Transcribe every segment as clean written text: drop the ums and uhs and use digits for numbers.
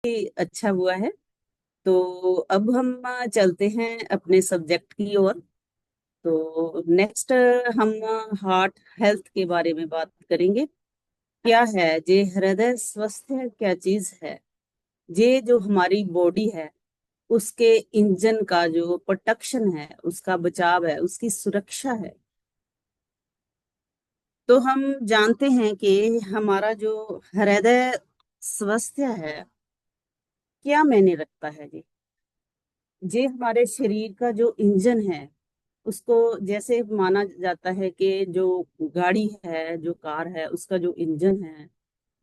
अच्छा हुआ है। तो अब हम चलते हैं अपने सब्जेक्ट की ओर। तो नेक्स्ट हम हार्ट हेल्थ के बारे में बात करेंगे। क्या है ये हृदय स्वास्थ्य क्या चीज है? ये जो हमारी बॉडी है उसके इंजन का जो प्रोटेक्शन है, उसका बचाव है, उसकी सुरक्षा है। तो हम जानते हैं कि हमारा जो हृदय स्वास्थ्य है क्या मायने रखता है। ये हमारे शरीर का जो इंजन है, उसको जैसे माना जाता है कि जो गाड़ी है, जो कार है, उसका जो इंजन है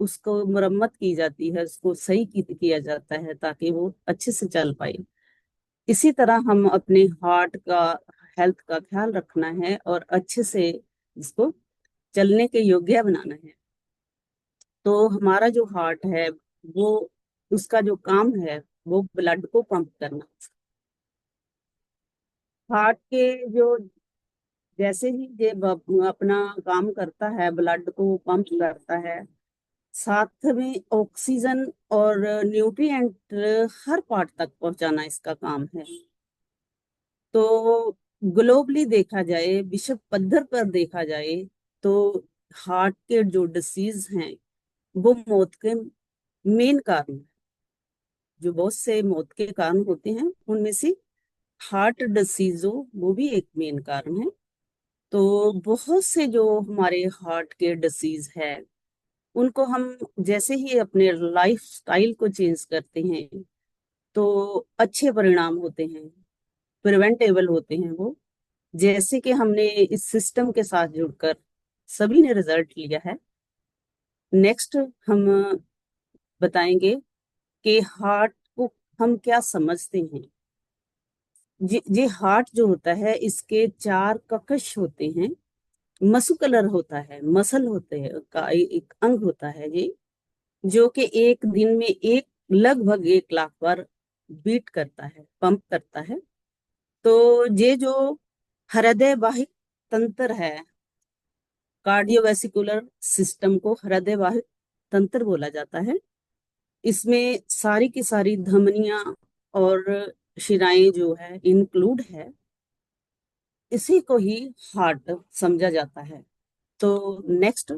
उसको मरम्मत की जाती है, उसको सही किया जाता है ताकि वो अच्छे से चल पाए। इसी तरह हम अपने हार्ट का हेल्थ का ख्याल रखना है और अच्छे से इसको चलने के योग्य बनाना है। तो हमारा जो हार्ट है वो, उसका जो काम है वो ब्लड को पंप करना। हार्ट के जो जैसे ही ये अपना काम करता है, ब्लड को पंप करता है, साथ में ऑक्सीजन और न्यूट्रिएंट हर पार्ट तक पहुंचाना इसका काम है। तो ग्लोबली देखा जाए, विश्व पद्धर पर देखा जाए, तो हार्ट के जो डिसीज हैं वो मौत के मेन कारण हैं। जो बहुत से मौत के कारण होते हैं उनमें से हार्ट डिसीज हो वो भी एक मेन कारण है। तो बहुत से जो हमारे हार्ट के डिसीज है उनको हम जैसे ही अपने लाइफ स्टाइल को चेंज करते हैं तो अच्छे परिणाम होते हैं, प्रिवेंटेबल होते हैं वो। जैसे कि हमने इस सिस्टम के साथ जुड़कर सभी ने रिजल्ट लिया है। नेक्स्ट हम बताएंगे कि हार्ट को हम क्या समझते हैं। ये हार्ट जो होता है इसके चार कक्ष होते हैं। मस्कुलर होता है, मसल होते हैं का एक अंग होता है ये, जो कि एक दिन में एक लगभग 1 लाख बार बीट करता है, पंप करता है। तो ये जो हृदय वाहिक तंत्र है, कार्डियोवैस्कुलर सिस्टम को हृदय वाहिक तंत्र बोला जाता है। इसमें सारी की सारी धमनियां और शिराएं जो है इंक्लूड है। इसी को ही हार्ट समझा जाता है। तो नेक्स्ट,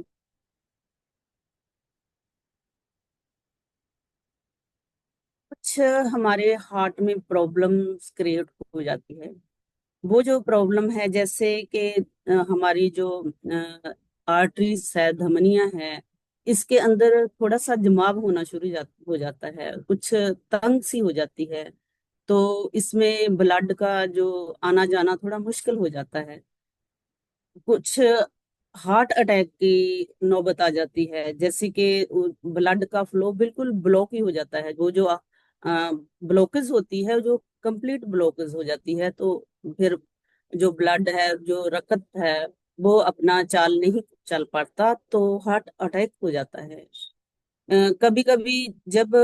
कुछ हमारे हार्ट में प्रॉब्लम्स क्रिएट हो जाती है। वो जो प्रॉब्लम है जैसे कि हमारी जो आर्टरीज है, धमनियां है, इसके अंदर थोड़ा सा जमाव होना हो जाता है, कुछ तंग सी हो जाती है। तो इसमें ब्लड का जो आना जाना थोड़ा मुश्किल हो जाता है। कुछ हार्ट अटैक की नौबत आ जाती है, जैसे कि ब्लड का फ्लो बिल्कुल ब्लॉक ही हो जाता है। वो जो ब्लॉकेज होती है, जो कंप्लीट ब्लॉकेज हो जाती है, तो फिर जो ब्लड है, जो रक्त है, वो अपना चाल नहीं चल पाता, तो हार्ट अटैक हो जाता है। कभी कभी जब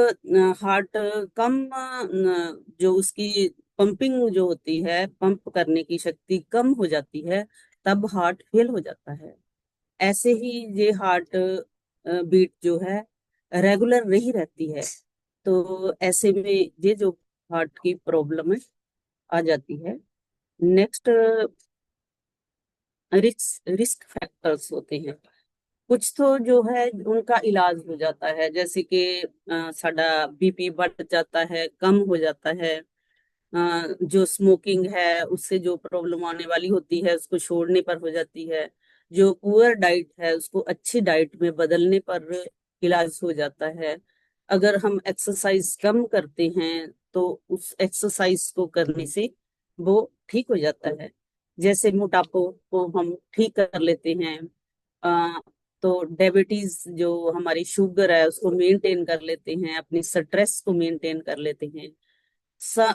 हार्ट कम जो उसकी पंपिंग जो होती है, पंप करने की शक्ति कम हो जाती है, तब हार्ट फेल हो जाता है। ऐसे ही ये हार्ट बीट जो है रेगुलर नहीं रहती है। तो ऐसे में ये जो हार्ट की प्रॉब्लम है आ जाती है। नेक्स्ट, रिस्क रिस्क फैक्टर्स होते हैं। कुछ तो जो है उनका इलाज हो जाता है, जैसे कि साडा बीपी बढ़ जाता है, कम हो जाता है। जो स्मोकिंग है उससे जो प्रॉब्लम आने वाली होती है उसको छोड़ने पर हो जाती है। जो पुअर डाइट है उसको अच्छी डाइट में बदलने पर इलाज हो जाता है। अगर हम एक्सरसाइज कम करते हैं तो उस एक्सरसाइज को करने से वो ठीक हो जाता है। जैसे मोटापे को हम ठीक कर लेते हैं। अ, तो डायबिटीज जो हमारी शुगर है उसको मेंटेन कर लेते हैं, अपनी स्ट्रेस को मेंटेन कर लेते हैं।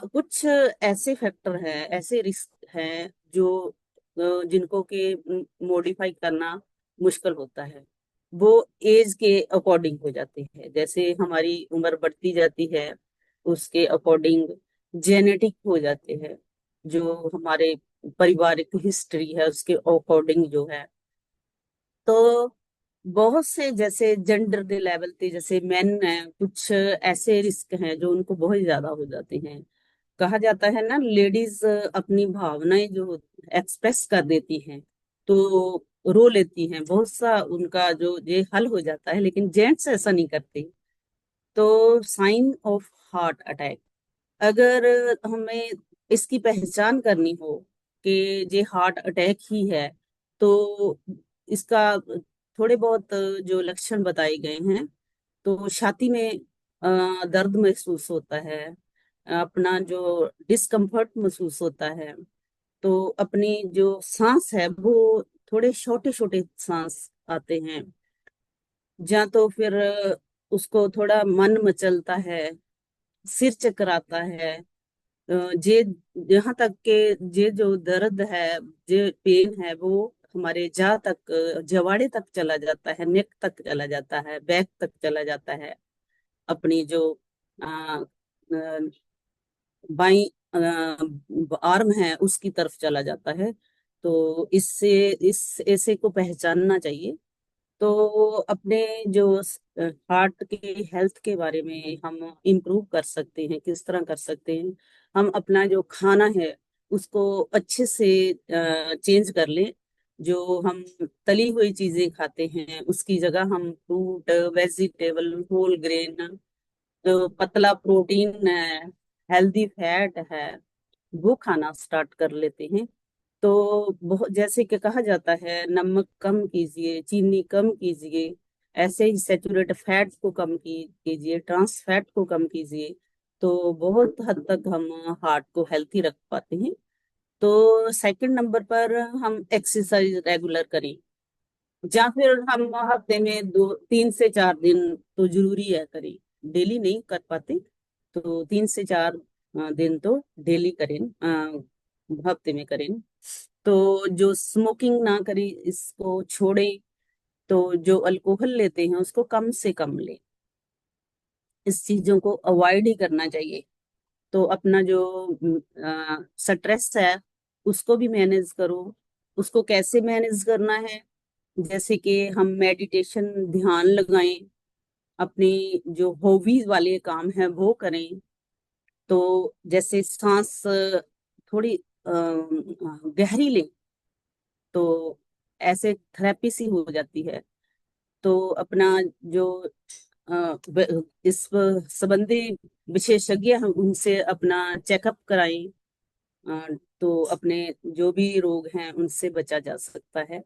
कुछ ऐसे फैक्टर हैं, ऐसे रिस्क हैं जो जिनको के मॉडिफाई करना मुश्किल होता है। वो एज के अकॉर्डिंग हो जाते हैं, जैसे हमारी उम्र बढ़ती जाती है उसके अकॉर्डिंग जेनेटिक हो जाते हैं। जो हमारे पारिवारिक हिस्ट्री है उसके अकॉर्डिंग जो है। तो बहुत से जैसे जेंडर दे लेवल पे, जैसे मेन हैं, कुछ ऐसे रिस्क हैं जो उनको बहुत ज्यादा हो जाते हैं। कहा जाता है ना, लेडीज अपनी भावनाएं जो एक्सप्रेस कर देती हैं तो रो लेती हैं, बहुत सा उनका जो ये हल हो जाता है, लेकिन जेंट्स ऐसा नहीं करते। तो साइन ऑफ हार्ट अटैक, अगर हमें इसकी पहचान करनी हो कि ये हार्ट अटैक ही है, तो इसका थोड़े बहुत जो लक्षण बताए गए हैं, तो छाती में दर्द महसूस होता है, अपना जो डिस्कम्फर्ट महसूस होता है, तो अपनी जो सांस है वो थोड़े छोटे छोटे सांस आते हैं, या तो फिर उसको थोड़ा मन मचलता है, सिर चकराता है, जे यहाँ तक के जे जो दर्द है, जे पेन है, वो हमारे जा तक, जवाड़े तक चला जाता है, नेक तक चला जाता है, बैक तक चला जाता है, अपनी जो बाई आर्म है उसकी तरफ चला जाता है। तो इससे इस ऐसे को पहचानना चाहिए। तो अपने जो हार्ट के हेल्थ के बारे में हम इम्प्रूव कर सकते हैं, किस तरह कर सकते हैं, हम अपना जो खाना है उसको अच्छे से चेंज कर लें। जो हम तली हुई चीजें खाते हैं उसकी जगह हम फ्रूट, वेजिटेबल, होल ग्रेन, जो पतला प्रोटीन है, हेल्दी फैट है, वो खाना स्टार्ट कर लेते हैं। तो बहुत, जैसे कि कहा जाता है, नमक कम कीजिए, चीनी कम कीजिए, ऐसे ही सेचुरेट फैट को कम कीजिए, ट्रांस फैट को कम कीजिए, तो बहुत हद तक हम हार्ट को हेल्थी रख पाते हैं। तो सेकंड नंबर पर हम एक्सरसाइज रेगुलर करें, या फिर हम हफ्ते में 2 3 से 4 दिन तो जरूरी है करें। डेली नहीं कर पाते तो 3 से 4 दिन तो डेली करें, हफ्ते में करें। तो जो स्मोकिंग ना करें, इसको छोड़ें। तो जो अल्कोहल लेते हैं उसको कम से कम लें, इस चीजों को अवॉइड ही करना चाहिए। तो अपना जो स्ट्रेस है उसको भी मैनेज करो। उसको कैसे मैनेज करना है, जैसे कि हम मेडिटेशन, ध्यान लगाएं, अपनी जो हॉबीज वाले काम है वो करें। तो जैसे सांस थोड़ी गहरी लें, तो ऐसे थेरेपी सी हो जाती है। तो अपना जो इस संबंधी विशेषज्ञ हैं उनसे अपना चेकअप कराएं। तो अपने जो भी रोग हैं उनसे बचा जा सकता है।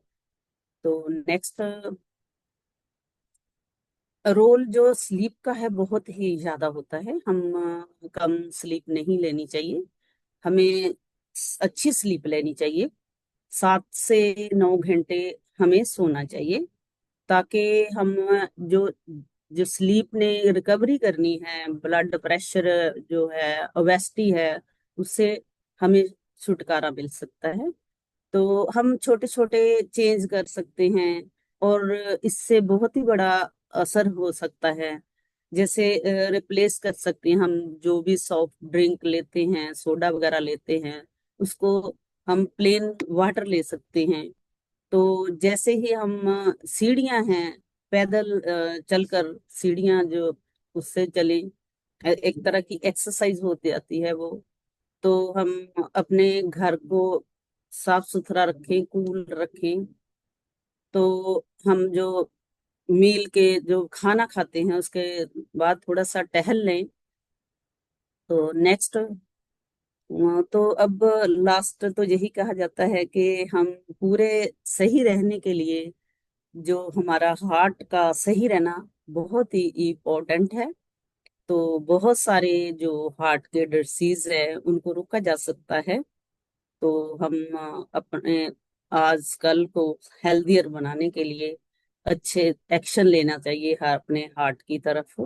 तो नेक्स्ट, रोल जो स्लीप का है बहुत ही ज्यादा होता है। हम कम स्लीप नहीं लेनी चाहिए, हमें अच्छी स्लीप लेनी चाहिए। 7 से 9 घंटे हमें सोना चाहिए, ताकि हम जो जो स्लीप ने रिकवरी करनी है, ब्लड प्रेशर जो है, ओबेसिटी है, उससे हमें छुटकारा मिल सकता है। तो हम छोटे छोटे चेंज कर सकते हैं, और इससे बहुत ही बड़ा असर हो सकता है। जैसे रिप्लेस कर सकते हैं, हम जो भी सॉफ्ट ड्रिंक लेते हैं, सोडा वगैरह लेते हैं, उसको हम प्लेन वाटर ले सकते हैं। तो जैसे ही हम सीढ़ियां हैं, पैदल चलकर सीढ़ियां जो उससे चले, एक तरह की एक्सरसाइज होती आती है वो। तो हम अपने घर को साफ सुथरा रखें, कूल रखें। तो हम जो मील के जो खाना खाते हैं उसके बाद थोड़ा सा टहल लें। तो नेक्स्ट, तो अब लास्ट तो यही कहा जाता है कि हम पूरे सही रहने के लिए, जो हमारा हार्ट का सही रहना बहुत ही इम्पोर्टेंट है। तो बहुत सारे जो हार्ट के डिसीज है उनको रोका जा सकता है। तो हम अपने आजकल को हेल्दियर बनाने के लिए अच्छे एक्शन लेना चाहिए अपने हार्ट की तरफ।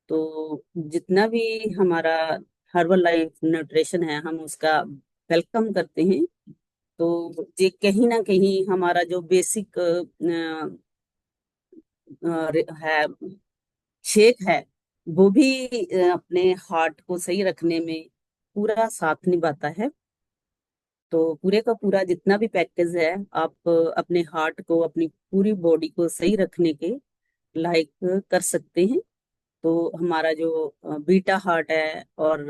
तो जितना भी हमारा हर्बल लाइफ न्यूट्रिशन है हम उसका वेलकम करते हैं। तो ये कहीं ना कहीं हमारा जो बेसिक है, शेक है, वो भी अपने हार्ट को सही रखने में पूरा साथ निभाता है। तो पूरे का पूरा जितना भी पैकेज है, आप अपने हार्ट को, अपनी पूरी बॉडी को सही रखने के लायक कर सकते हैं। तो हमारा जो बीटा हार्ट है और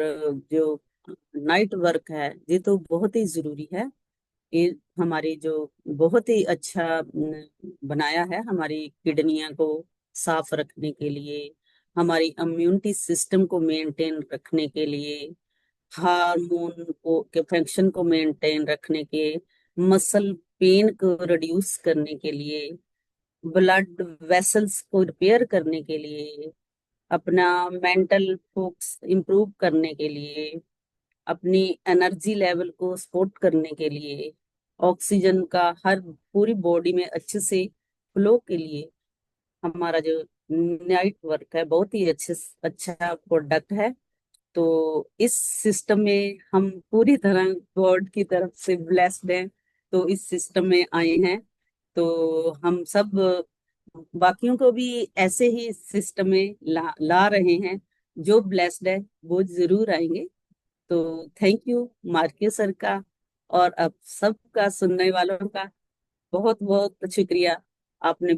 जो नाइट वर्क है, ये तो बहुत ही जरूरी है। ये हमारी जो बहुत ही अच्छा बनाया है हमारी किडनियां को साफ रखने के लिए, हमारी इम्यूनिटी सिस्टम को मेंटेन रखने के लिए, हार्मोन को के फंक्शन को मेंटेन रखने के, मसल पेन को रिड्यूस करने के लिए, ब्लड वेसल्स को रिपेयर करने के लिए, अपना मेंटल फोकस इंप्रूव करने के लिए, अपनी एनर्जी लेवल को सपोर्ट करने के लिए, ऑक्सीजन का हर पूरी बॉडी में अच्छे से फ्लो के लिए, हमारा जो नाइट वर्क है बहुत ही अच्छे अच्छा प्रोडक्ट है। तो इस सिस्टम में हम पूरी तरह गॉड की तरफ से ब्लेस्ड हैं, तो इस सिस्टम में आए हैं। तो हम सब बाकियों को भी ऐसे ही सिस्टम में ला रहे हैं। जो ब्लेस्ड है वो जरूर आएंगे। तो थैंक यू मार्के सर का, और अब सबका सुनने वालों का बहुत बहुत शुक्रिया। आपने